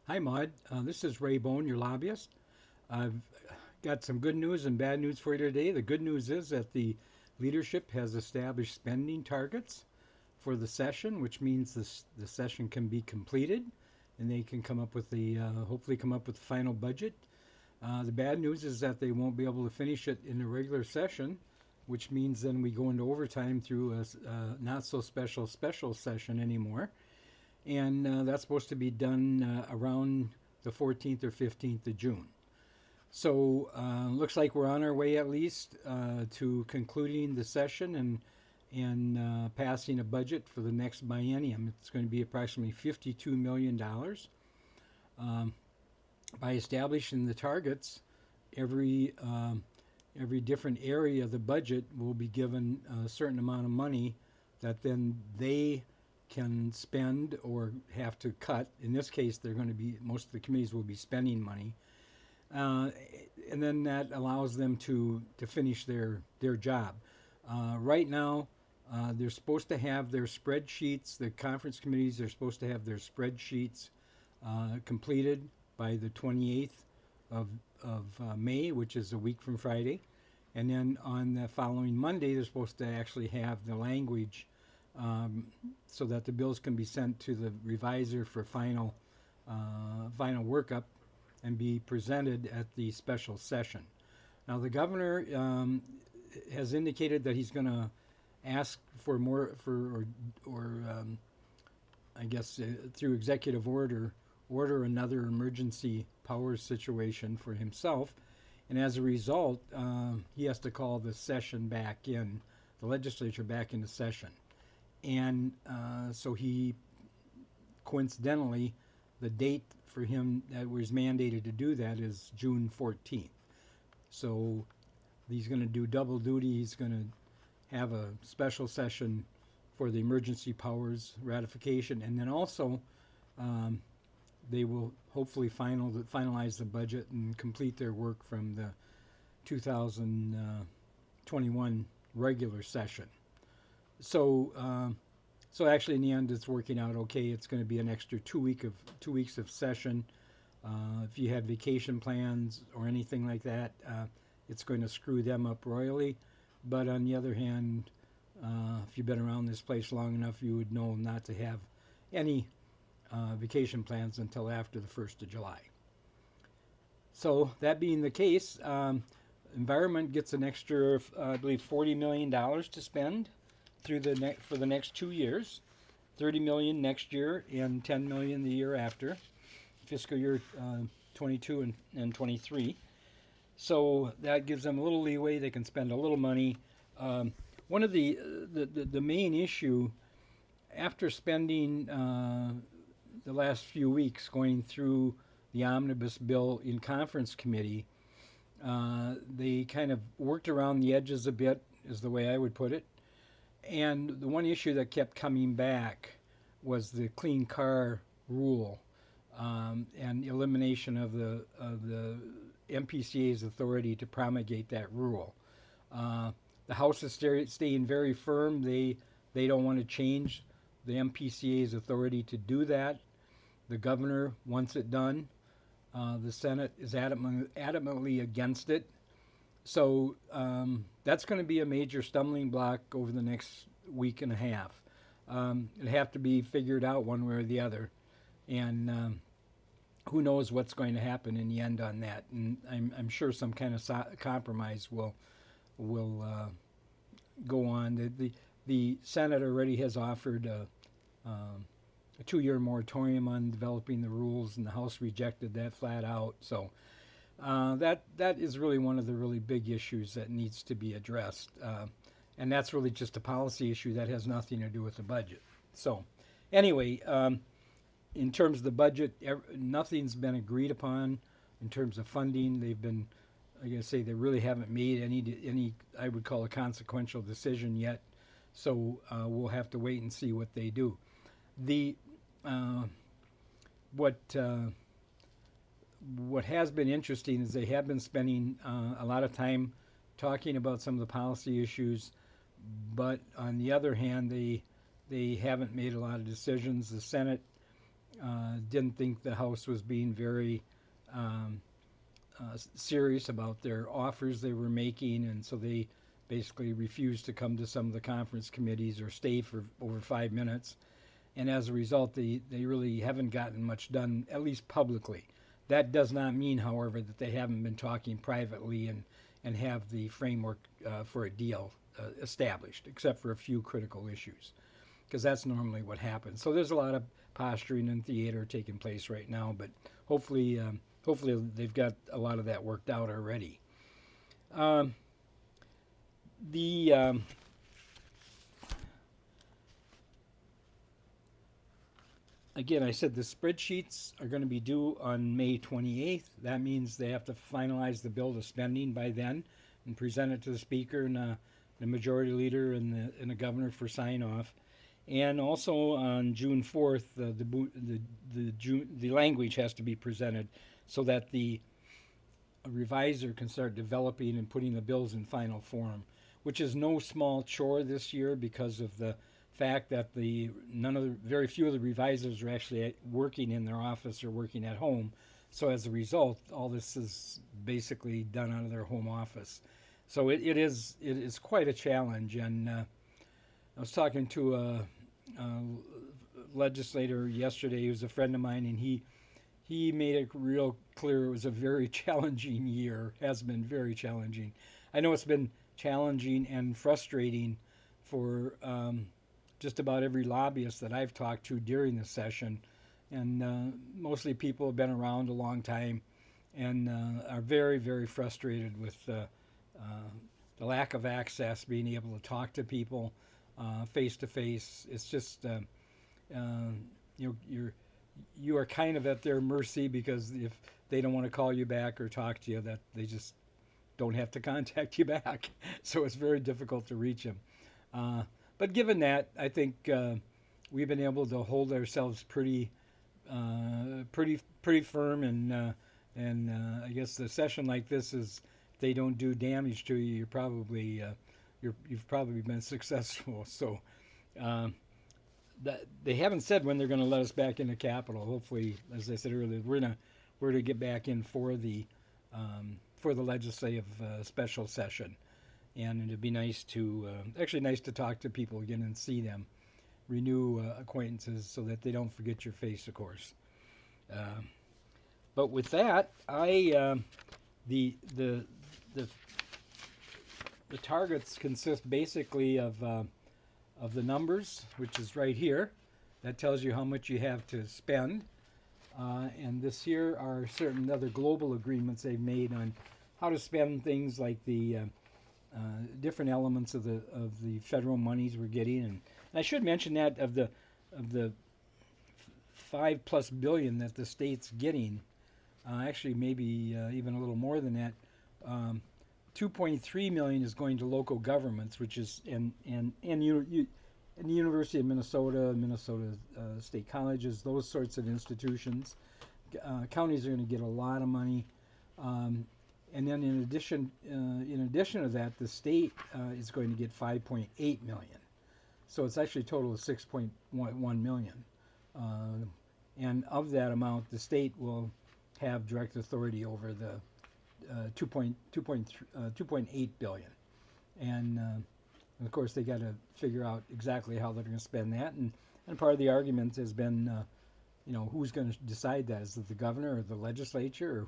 Hi, Maud. This is Ray Bone, your lobbyist. I've got some good news and bad news for you today. The good news is that the leadership has established spending targets for the session, which means the session can be completed and they can come up with hopefully come up with the final budget. The bad news is that they won't be able to finish it in the regular session, which means then we go into overtime through a not so special session anymore, and that's supposed to be done around the 14th or 15th of June. So looks like we're on our way at least to concluding the session and passing a budget for the next biennium. It's going to be approximately $52 million. Um, by establishing the targets, every every different area of the budget will be given a certain amount of money that then they can spend or have to cut. In this case, they're going to be most of the committees will be spending money, uh, and then that allows them to finish their job. Right now, they're supposed to have their spreadsheets. The conference committees are supposed to have their spreadsheets completed by the 28th of, of May, which is a week from Friday. And then on the following Monday, they're supposed to actually have the language so that the bills can be sent to the reviser for final workup and be presented at the special session. Now, the governor has indicated that he's going to ask for more or I guess through executive order another emergency powers situation for himself, and as a result, he has to call the session back in, the legislature back into session, and so he coincidentally, the date for him that was mandated to do that is June 14th. So he's going to do double duty. He's going to have a special session for the emergency powers ratification, and then also um, they will hopefully finalize the budget and complete their work from the 2021 regular session. So, so actually, in the end, it's working out okay. It's going to be an extra 2 weeks of session. If you have vacation plans or anything like that, it's going to screw them up royally. But on the other hand, if you've been around this place long enough, you would know not to have any vacation plans until after the 1st of July. So that being the case, environment gets an extra, I believe, $40 million to spend through for the next 2 years, 30 million next year and 10 million the year after, fiscal year 22 and 23. So that gives them a little leeway. They can spend a little money. One of the main issue after spending the last few weeks going through the omnibus bill in conference committee, they kind of worked around the edges a bit, is the way I would put it. And the one issue that kept coming back was the clean car rule and elimination of the MPCA's authority to promulgate that rule. The House is staying very firm. They don't want to change the MPCA's authority to do that. The governor wants it done. The Senate is adamantly against it. So that's going to be a major stumbling block over the next week and a half. It'll have to be figured out one way or the other. And who knows what's going to happen in the end on that. And I'm sure some kind of compromise will go on. The Senate already has offered a 2-year moratorium on developing the rules, and the House rejected that flat out. So that is really one of the really big issues that needs to be addressed, and that's really just a policy issue that has nothing to do with the budget. So, anyway, in terms of the budget, nothing's been agreed upon in terms of funding. They've been, like I say, they really haven't made any I would call a consequential decision yet. So we'll have to wait and see what they do. The what what has been interesting is they have been spending a lot of time talking about some of the policy issues, but on the other hand, they haven't made a lot of decisions. The Senate didn't think the House was being very um, serious about their offers they were making, and so they basically refused to come to some of the conference committees or stay for over 5 minutes. And as a result, they really haven't gotten much done, at least publicly. That does not mean, however, that they haven't been talking privately and have the framework for a deal established, except for a few critical issues, because that's normally what happens. So there's a lot of posturing and theater taking place right now, but hopefully they've got a lot of that worked out already. Um, the Again, I said the spreadsheets are going to be due on May 28th. That means they have to finalize the bill to spending by then and present it to the speaker and the majority leader and the governor for sign off. And also on June 4th, the language has to be presented so that the reviser can start developing and putting the bills in final form, which is no small chore this year because of the fact that very few of the revisers are actually working in their office or working at home. So as a result, all this is basically done out of their home office. So it is quite a challenge. And I was talking to a legislator yesterday who's a friend of mine, and he made it real clear it was a very challenging year, has been very challenging. I know it's been challenging and frustrating for just about every lobbyist that I've talked to during the session. And mostly people have been around a long time and are very, very frustrated with the lack of access, being able to talk to people face to face. It's just, you are kind of at their mercy, because if they don't want to call you back or talk to you, that they just don't have to contact you back. So it's very difficult to reach them. But given that, I think we've been able to hold ourselves pretty firm, and I guess the session like this is, if they don't do damage to you, you've probably been successful. So they haven't said when they're going to let us back in the Capitol. Hopefully, as I said earlier, we're to get back in for the legislative special session. And it'd be nice to talk to people again and see them, renew acquaintances, so that they don't forget your face, of course. But with that, the targets consist basically of the numbers, which is right here. That tells you how much you have to spend. And this here are certain other global agreements they've made on how to spend things like the different elements of the federal monies we're getting. And I should mention that of the $5+ billion that the state's getting, actually maybe even a little more than that. 2.3 million is going to local governments, which is in the University of Minnesota, Minnesota State Colleges, those sorts of institutions. Counties are going to get a lot of money. And then in addition to that, the state is going to get 5.8 million. So it's actually a total of 6.1 million. And of that amount, the state will have direct authority over the 2.8 billion. And of course, they got to figure out exactly how they're going to spend that. And part of the argument has been, who's going to decide that? Is it the governor or the legislature,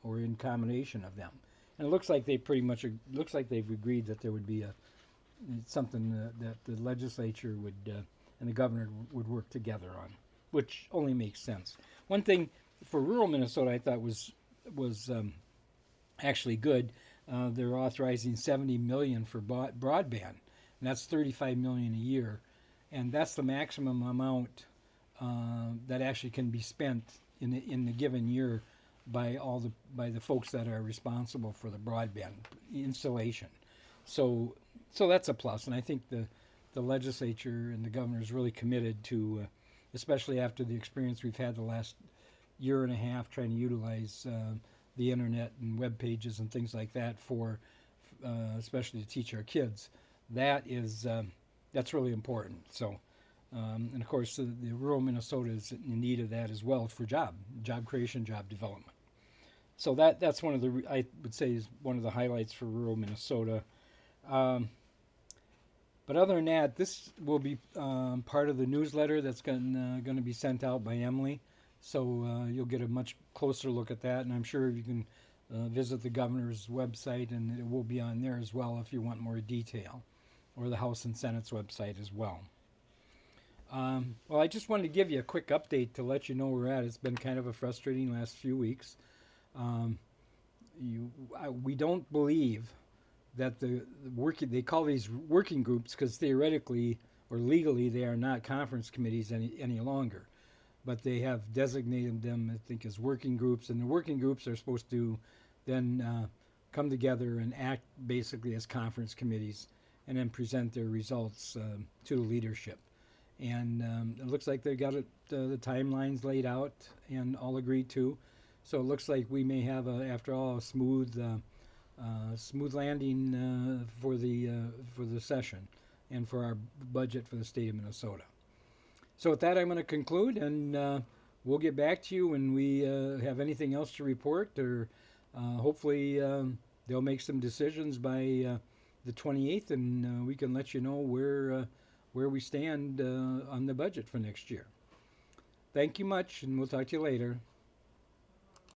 or in combination of them? And it looks like they've agreed that there would be something that the legislature would and the governor would work together on, which only makes sense. One thing for rural Minnesota I thought was actually good. They're authorizing $70 million for broadband, and that's $35 million a year, and that's the maximum amount that actually can be spent in the given year by the folks that are responsible for the broadband installation. So that's a plus, and I think the legislature and the governor is really committed to, especially after the experience we've had the last year and a half trying to utilize the internet and web pages and things like that for, especially to teach our kids. That's really important. So And of course, the rural Minnesota is in need of that as well for job creation, job development. So that's one of the I would say is one of the highlights for rural Minnesota. Um, but other than that, this will be part of the newsletter that's going to be sent out by Emily. So you'll get a much closer look at that, and I'm sure you can visit the governor's website, and it will be on there as well if you want more detail, or the House and Senate's website as well. Well, I just wanted to give you a quick update to let you know where we're at. It's been kind of a frustrating last few weeks. Um, we don't believe that they call these working groups because theoretically or legally they are not conference committees any longer, but they have designated them, I think, as working groups, and the working groups are supposed to then come together and act basically as conference committees and then present their results to the leadership. And it looks like they got the timelines laid out and all agreed to. So it looks like we may have, after all, a smooth landing for the session and for our budget for the state of Minnesota. So with that, I'm going to conclude, and we'll get back to you when we have anything else to report, or hopefully they'll make some decisions by the 28th, and we can let you know where we stand on the budget for next year. Thank you much, and we'll talk to you later.